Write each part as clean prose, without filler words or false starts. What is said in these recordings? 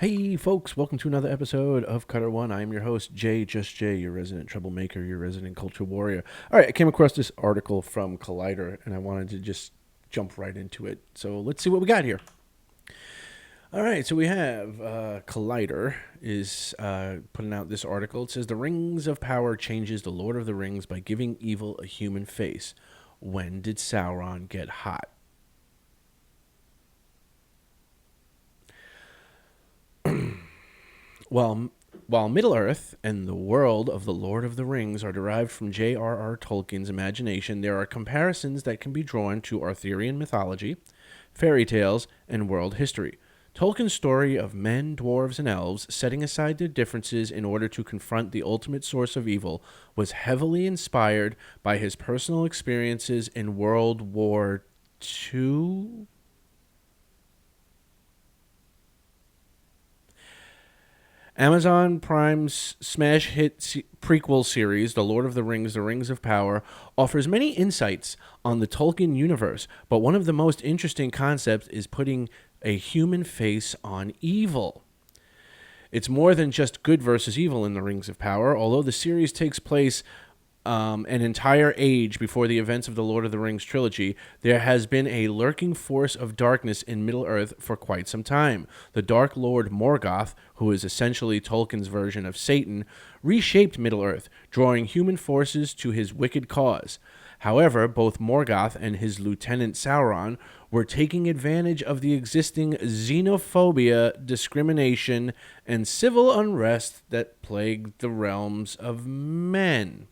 Hey folks, welcome to another episode of Cutter One. I am your host, Jay, just Jay, your resident troublemaker, your resident culture warrior. All right, I came across this article from Collider and I wanted to just jump right into it. So let's see what we got here. All right, so we have Collider is putting out this article. It says the Rings of Power changes the Lord of the Rings by giving evil a human face. When did Sauron get hot? While Middle-earth and the world of the Lord of the Rings are derived from J.R.R. Tolkien's imagination, there are comparisons that can be drawn to Arthurian mythology, fairy tales, and world history. Tolkien's story of men, dwarves, and elves, setting aside their differences in order to confront the ultimate source of evil, was heavily inspired by his personal experiences in World War II. Amazon Prime's smash hit prequel series, The Lord of the Rings, The Rings of Power, offers many insights on the Tolkien universe, but one of the most interesting concepts is putting a human face on evil. It's more than just good versus evil in The Rings of Power, although the series takes place an entire age before the events of the Lord of the Rings trilogy, there has been a lurking force of darkness in Middle-earth for quite some time. The Dark Lord Morgoth, who is essentially Tolkien's version of Satan, reshaped Middle-earth, drawing human forces to his wicked cause. However, both Morgoth and his lieutenant Sauron were taking advantage of the existing xenophobia, discrimination, and civil unrest that plagued the realms of men.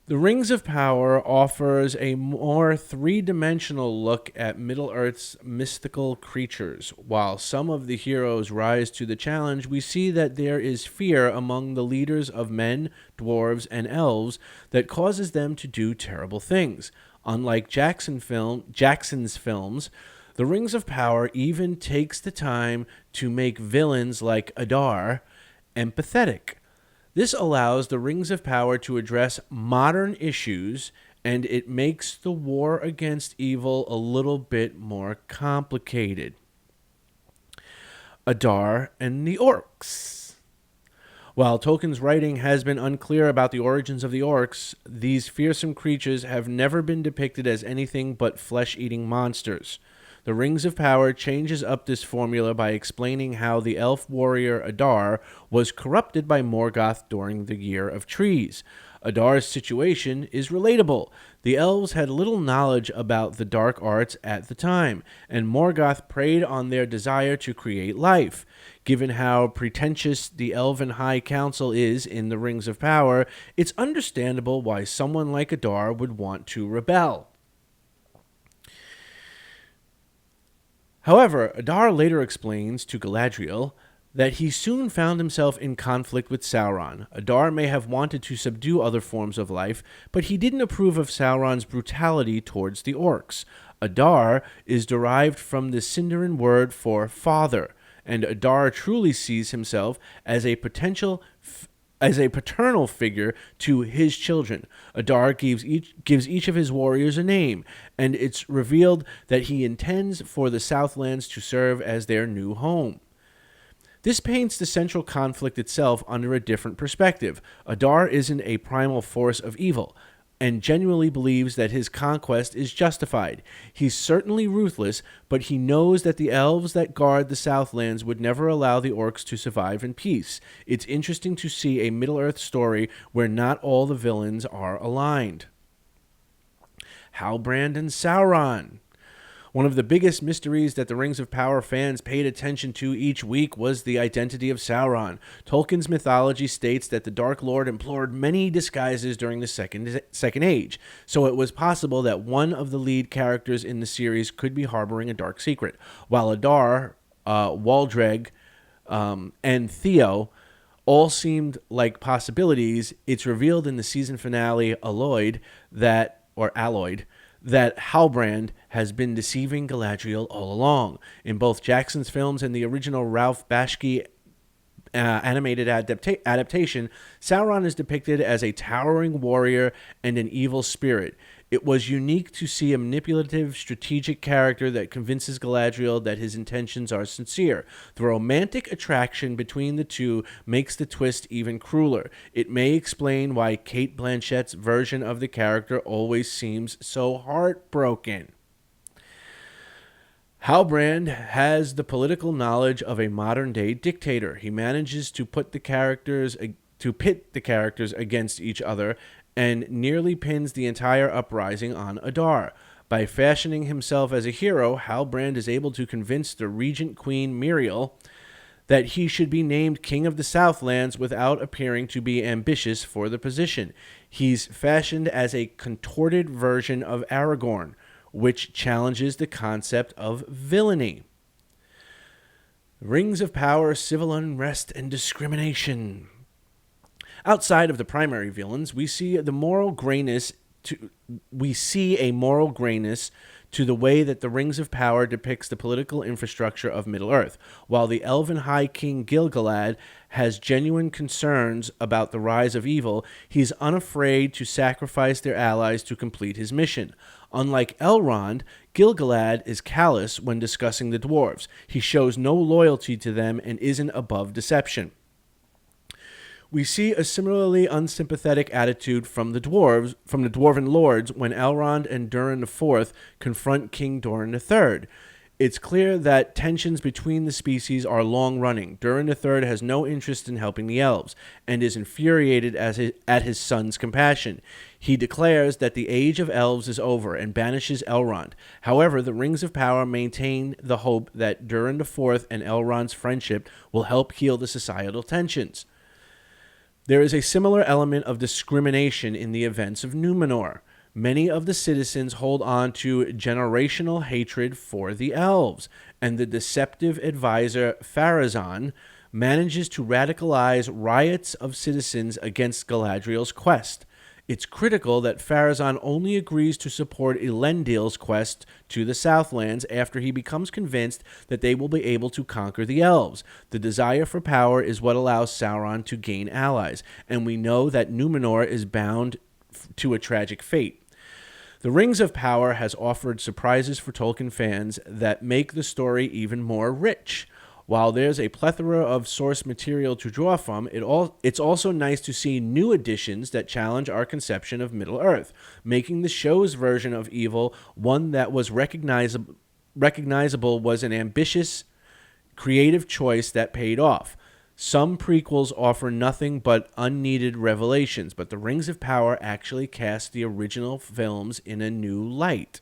The Rings of Power offers a more three-dimensional look at Middle-earth's mystical creatures. While some of the heroes rise to the challenge, we see that there is fear among the leaders of men, dwarves, and elves that causes them to do terrible things. Unlike Jackson's films, The Rings of Power even takes the time to make villains like Adar empathetic. This allows the Rings of Power to address modern issues, and it makes the war against evil a little bit more complicated. Adar and the Orcs. While Tolkien's writing has been unclear about the origins of the orcs, these fearsome creatures have never been depicted as anything but flesh-eating monsters. The Rings of Power changes up this formula by explaining how the elf warrior Adar was corrupted by Morgoth during the Year of Trees. Adar's situation is relatable. The elves had little knowledge about the dark arts at the time, and Morgoth preyed on their desire to create life. Given how pretentious the Elven High Council is in the Rings of Power, it's understandable why someone like Adar would want to rebel. However, Adar later explains to Galadriel that he soon found himself in conflict with Sauron. Adar may have wanted to subdue other forms of life, but he didn't approve of Sauron's brutality towards the orcs. Adar is derived from the Sindarin word for father, and Adar truly sees himself as a paternal figure to his children. Adar gives each of his warriors a name, and it's revealed that he intends for the Southlands to serve as their new home. This paints the central conflict itself under a different perspective. Adar isn't a primal force of evil, and genuinely believes that his conquest is justified. He's certainly ruthless, but he knows that the elves that guard the Southlands would never allow the orcs to survive in peace. It's interesting to see a Middle-earth story where not all the villains are aligned. Halbrand and Sauron. One of the biggest mysteries that the Rings of Power fans paid attention to each week was the identity of Sauron. Tolkien's mythology states that the Dark Lord employed many disguises during the Second Age, so it was possible that one of the lead characters in the series could be harboring a dark secret. While Adar, Waldreg, and Theo all seemed like possibilities, it's revealed in the season finale Alloyd that Halbrand has been deceiving Galadriel all along. In both Jackson's films and the original Ralph Bakshi animated adaptation, Sauron is depicted as a towering warrior and an evil spirit. It was unique to see a manipulative, strategic character that convinces Galadriel that his intentions are sincere. The romantic attraction between the two makes the twist even crueler. It may explain why Cate Blanchett's version of the character always seems so heartbroken. Halbrand has the political knowledge of a modern-day dictator. He manages to pit the characters against each other and nearly pins the entire uprising on Adar. By fashioning himself as a hero, Halbrand is able to convince the regent queen Muriel that he should be named King of the Southlands without appearing to be ambitious for the position. He's fashioned as a contorted version of Aragorn, which challenges the concept of villainy. Rings of Power, Civil Unrest, and Discrimination. Outside of the primary villains, we see a moral grayness to the way that the Rings of Power depicts the political infrastructure of Middle-earth. While the Elven High King Gil-galad has genuine concerns about the rise of evil, he's unafraid to sacrifice their allies to complete his mission. Unlike Elrond, Gil-galad is callous when discussing the dwarves. He shows no loyalty to them and isn't above deception. We see a similarly unsympathetic attitude from the Dwarven lords when Elrond and Durin IV confront King Durin III. It's clear that tensions between the species are long-running. Durin III has no interest in helping the elves and is infuriated at his son's compassion. He declares that the age of elves is over and banishes Elrond. However, the Rings of Power maintain the hope that Durin IV and Elrond's friendship will help heal the societal tensions. There is a similar element of discrimination in the events of Númenor. Many of the citizens hold on to generational hatred for the elves, and the deceptive advisor Pharazôn manages to radicalize riots of citizens against Galadriel's quest. It's critical that Pharazôn only agrees to support Elendil's quest to the Southlands after he becomes convinced that they will be able to conquer the elves. The desire for power is what allows Sauron to gain allies, and we know that Númenor is bound to a tragic fate. The Rings of Power has offered surprises for Tolkien fans that make the story even more rich. While there's a plethora of source material to draw from, it's also nice to see new additions that challenge our conception of Middle-earth, making the show's version of evil one that was recognizable was an ambitious, creative choice that paid off. Some prequels offer nothing but unneeded revelations, but the Rings of Power actually cast the original films in a new light.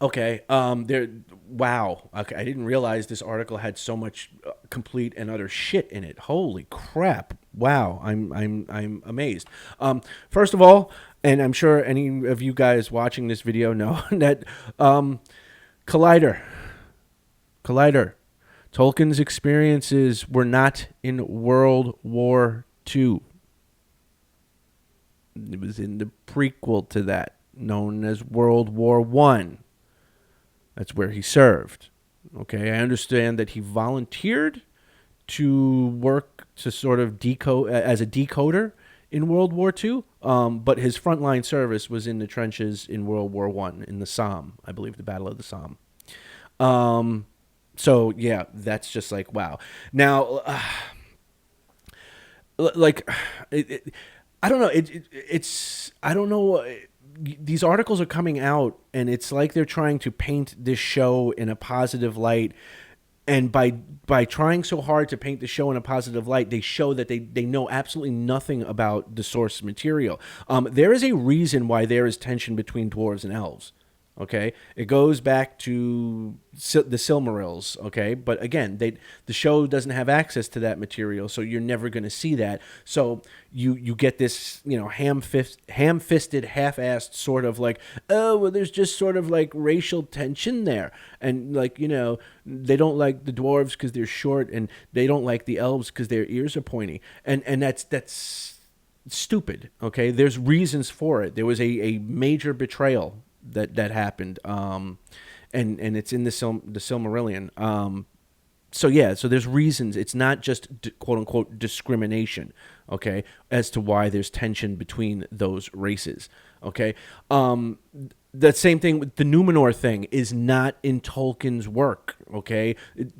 Okay, wow. Okay, I didn't realize this article had so much complete and utter shit in it. Holy crap. Wow, I'm amazed. First of all, and I'm sure any of you guys watching this video know that Collider. Tolkien's experiences were not in World War II. It was in the prequel to that, known as World War I. That's where he served. Okay, I understand that he volunteered to work to sort of decode as a decoder in World War II, but his frontline service was in the trenches in World War I, in the Somme, I believe, the Battle of the Somme. So yeah, that's just like wow. Now, I don't know. It's I don't know. These articles are coming out, and it's like they're trying to paint this show in a positive light. And by trying so hard to paint the show in a positive light, they show that they know absolutely nothing about the source material. There is a reason why there is tension between dwarves and elves. Okay, it goes back to the Silmarils. Okay, but again, the show doesn't have access to that material, so you're never going to see that. So you get this, ham-fisted, half-assed sort of like, oh, well, there's just sort of like racial tension there, and like they don't like the dwarves because they're short, and they don't like the elves because their ears are pointy, and that's stupid. Okay, there's reasons for it. There was a major betrayal that happened, and it's in the Silmarillion. So yeah, so there's reasons. It's not just quote unquote discrimination, okay, as to why there's tension between those races, okay. That same thing with the Numenor thing is not in Tolkien's work, okay.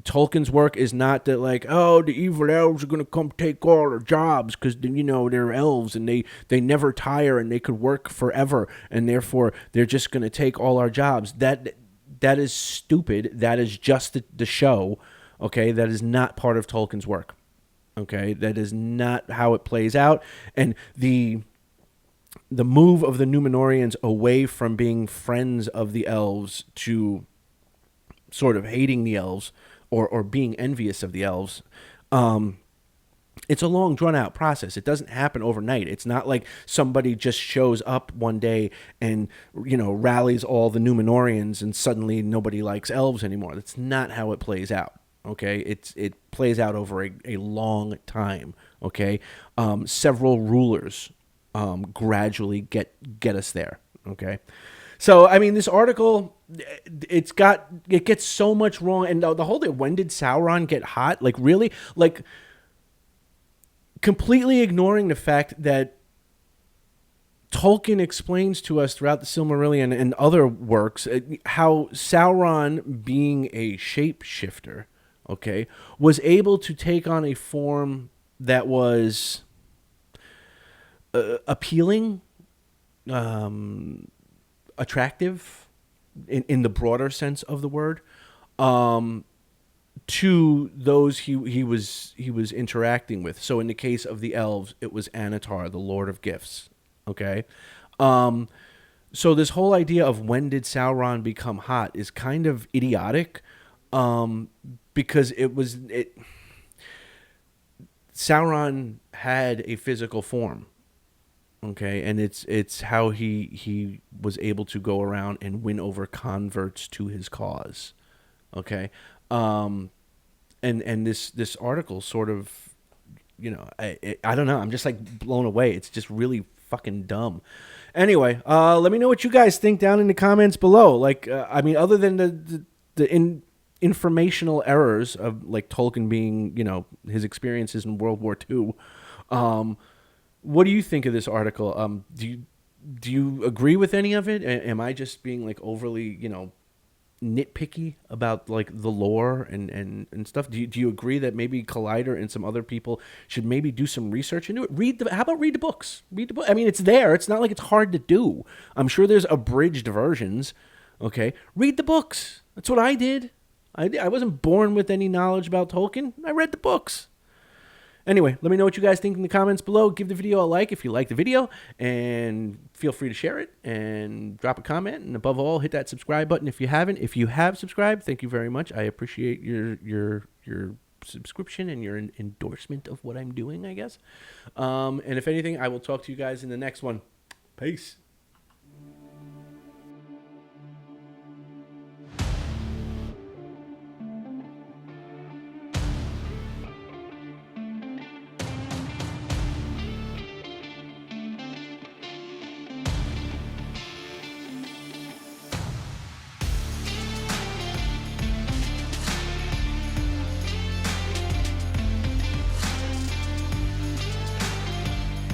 Tolkien's work is not that like, oh, the evil elves are gonna come take all our jobs because they're elves and they never tire and they could work forever and therefore they're just gonna take all our jobs. That is stupid. That is just the show. Okay, that is not part of Tolkien's work. Okay, that is not how it plays out. And the move of the Númenóreans away from being friends of the elves to sort of hating the elves or being envious of the elves, it's a long, drawn-out process. It doesn't happen overnight. It's not like somebody just shows up one day and, rallies all the Númenóreans and suddenly nobody likes elves anymore. That's not how it plays out. Okay, it plays out over a long time. Okay, several rulers gradually get us there. Okay, so I mean, this article it gets so much wrong, and the whole thing. When did Sauron get hot? Like really, like completely ignoring the fact that Tolkien explains to us throughout the Silmarillion and other works how Sauron, being a shapeshifter, okay, was able to take on a form that was appealing, attractive, in the broader sense of the word, to those he was interacting with. So in the case of the elves, it was Anatar, the Lord of Gifts. Okay, so this whole idea of when did Sauron become hot is kind of idiotic, because Sauron had a physical form. Okay, and it's how he was able to go around and win over converts to his cause. Okay, and this article sort of, I don't know. I'm just like blown away. It's just really fucking dumb. Anyway, let me know what you guys think down in the comments below. Like, I mean, other than the informational errors of like Tolkien being, his experiences in World War II. What do you think of this article? Do you agree with any of it? Am I just being like overly, nitpicky about like the lore and stuff? Do you agree that maybe Collider and some other people should maybe do some research into it? How about read the books? Read the book. I mean, it's there. It's not like it's hard to do. I'm sure there's abridged versions. Okay, read the books. That's what I did. I wasn't born with any knowledge about Tolkien. I read the books. Anyway, let me know what you guys think in the comments below. Give the video a like if you like the video, and feel free to share it and drop a comment. And above all, hit that subscribe button if you haven't. If you have subscribed, thank you very much. I appreciate your subscription and your endorsement of what I'm doing, I guess. And if anything, I will talk to you guys in the next one. Peace.